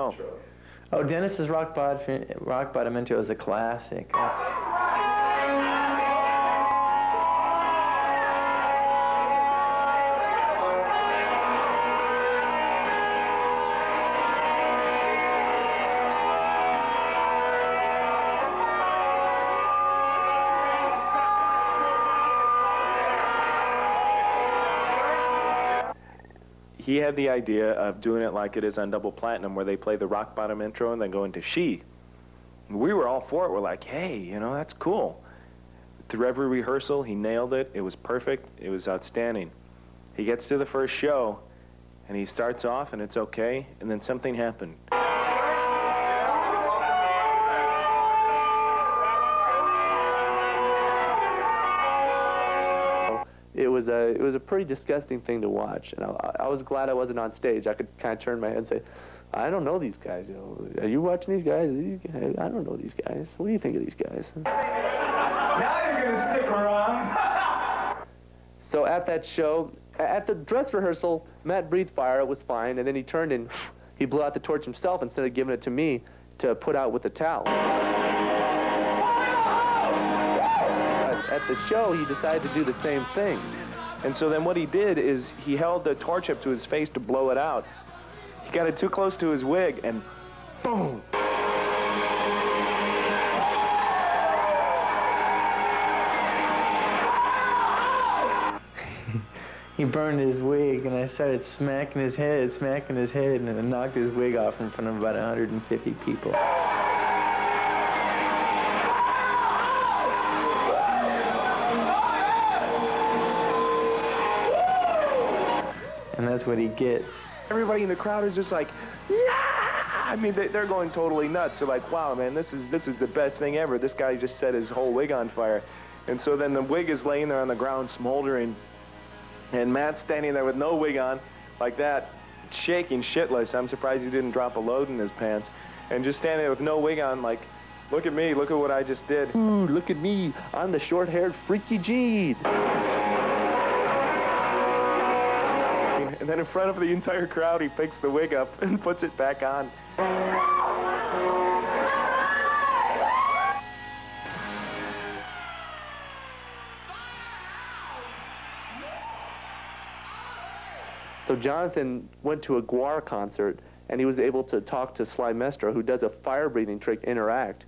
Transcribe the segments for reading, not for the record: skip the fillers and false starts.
Oh. Oh, Dennis's Rock Bottom intro is a classic. He had the idea of doing it like it is on Double Platinum, where they play the Rock Bottom intro and then go into She. We were all for it. We're like, hey, you know, that's cool. Through every rehearsal, he nailed it. It was perfect. It was outstanding. He gets to the first show, and he starts off, and it's okay, and then something happened. It was a pretty disgusting thing to watch, and I was glad I wasn't on stage. I could kind of turn my head and say, I don't know these guys. You know, are you watching these guys? I don't know these guys. What do you think of these guys? Now you're gonna stick around. So at that show, at the dress rehearsal, Matt breathed fire. It was fine, and then he turned and he blew out the torch himself instead of giving it to me to put out with the towel. At the show, he decided to do the same thing. And so then what he did is he held the torch up to his face to blow it out. He got it too close to his wig, and boom! He burned his wig, and I started smacking his head, and it knocked his wig off in front of about 150 people. And that's what he gets. Everybody in the crowd is just like, yeah! I mean, they're going totally nuts. They're like, wow, man, this is the best thing ever. This guy just set his whole wig on fire. And so then the wig is laying there on the ground smoldering, and Matt's standing there with no wig on, like that, shaking shitless. I'm surprised he didn't drop a load in his pants. And just standing there with no wig on, like, look at me, look at what I just did. Ooh, look at me, I'm the short-haired Freaky G. And then in front of the entire crowd, he picks the wig up and puts it back on. So Jonathan went to a Guar concert, and he was able to talk to Sly Mestra, who does a fire-breathing trick, Interact.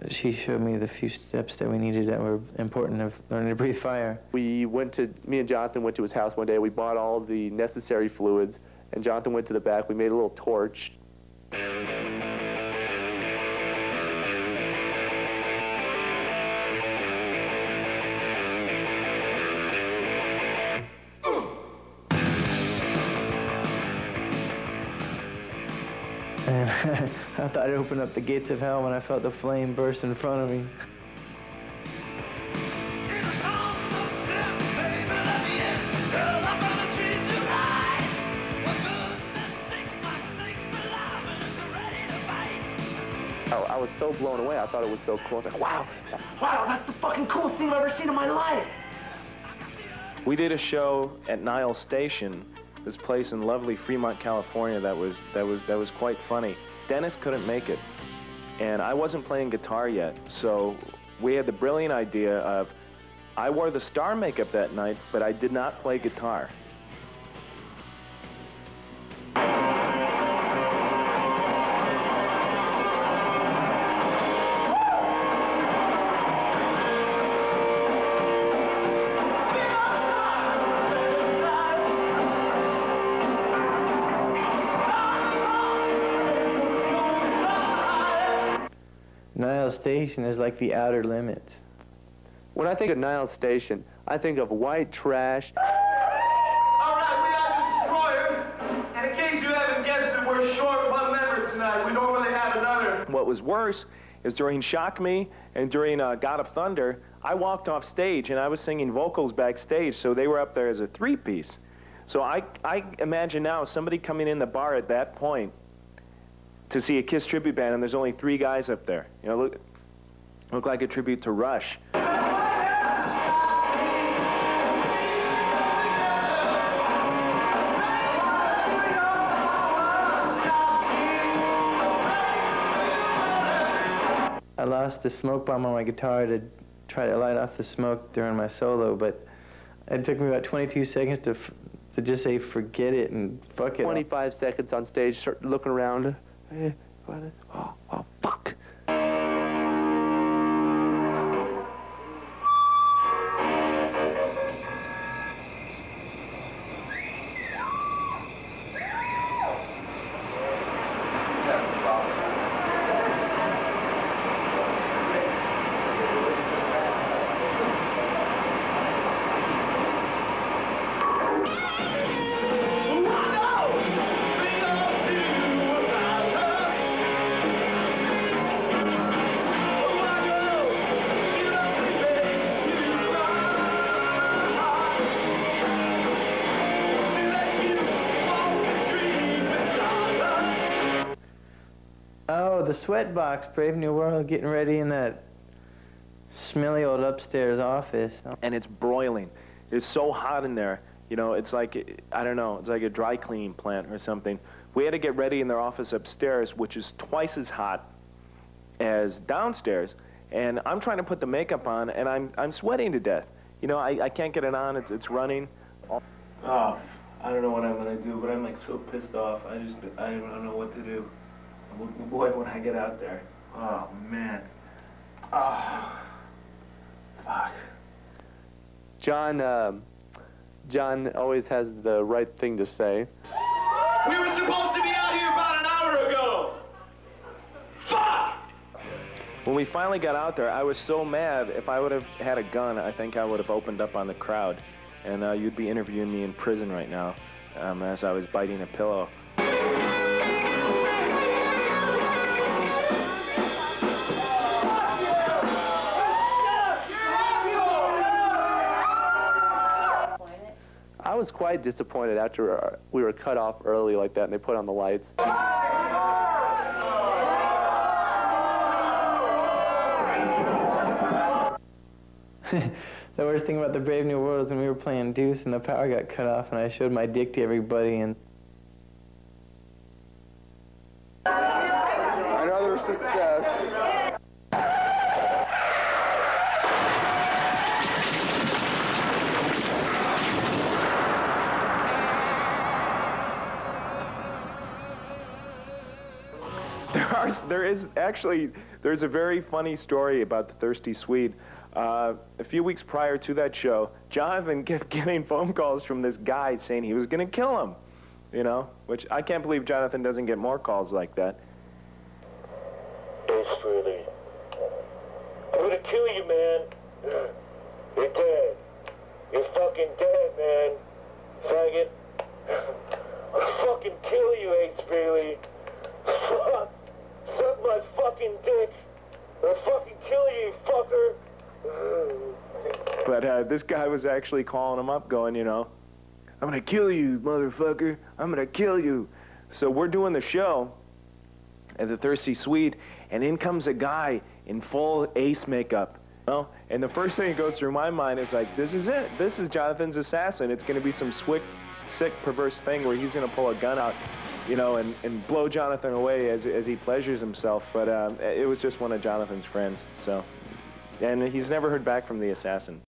She showed me the few steps that we needed that were important of learning to breathe fire. Me and Jonathan went to his house one day. We bought all the necessary fluids, and Jonathan went to the back. We made a little torch. And I thought I'd open up the gates of hell when I felt the flame burst in front of me. I was so blown away. I thought it was so cool. I was like, wow, that's the fucking coolest thing I've ever seen in my life. We did a show at Niles Station, this place in lovely Fremont, California, that was quite funny. Dennis couldn't make it, and I wasn't playing guitar yet, so we had the brilliant idea of, I wore the star makeup that night, but I did not play guitar. Niles Station is like the outer limits. When I think of Niles Station, I think of white trash. All right, we are Desstroyer, and in case you haven't guessed it, we're short one member tonight. We normally have another. What was worse is during Shock Me and during God of Thunder, I walked off stage and I was singing vocals backstage, so they were up there as a three-piece. So I imagine now somebody coming in the bar at that point to see a Kiss tribute band, and there's only 3 guys up there. You know, look like a tribute to Rush. tossed the smoke bomb on my guitar to try to light off the smoke during my solo, but it took me about 22 seconds to just say forget it and fuck it. 25 seconds on stage, start looking around. Hey, what? Oh, fuck. Oh, the sweat box, Brave New World, getting ready in that smelly old upstairs office. And it's broiling. It's so hot in there. You know, it's like, I don't know, it's like a dry cleaning plant or something. We had to get ready in their office upstairs, which is twice as hot as downstairs. And I'm trying to put the makeup on, and I'm sweating to death. You know, I can't get it on. It's running. Oh, I don't know what I'm gonna do, but I'm like so pissed off. I don't know what to do. Boy, when I get out there. Oh, man. Oh, fuck. John always has the right thing to say. We were supposed to be out here about an hour ago. Fuck! When we finally got out there, I was so mad. If I would have had a gun, I think I would have opened up on the crowd. And you'd be interviewing me in prison right now as I was biting a pillow. I was quite disappointed after we were cut off early like that and they put on the lights. The worst thing about the Brave New World is when we were playing Deuce and the power got cut off and I showed my dick to everybody and... Another success. There's a very funny story about the Thirsty Swede. A few weeks prior to that show, Jonathan kept getting phone calls from this guy saying he was going to kill him, you know, which I can't believe Jonathan doesn't get more calls like that. Desstroyer, I'm going to kill you, man. You're dead. You're fucking dead, man. Faggot. I'll fucking kill you, Ace Frehley. Fuck. Suck my fucking dick. I'll fucking kill you, fucker. But this guy was actually calling him up going, you know, I'm going to kill you, motherfucker. I'm going to kill you. So we're doing the show at the Thirsty Swede, and in comes a guy in full Ace makeup. You know? And the first thing that goes through my mind is like, this is it. This is Jonathan's assassin. It's going to be some sick, perverse thing where he's going to pull a gun out, you know, and blow Jonathan away as he pleasures himself. But it was just one of Jonathan's friends, so. And he's never heard back from the assassin.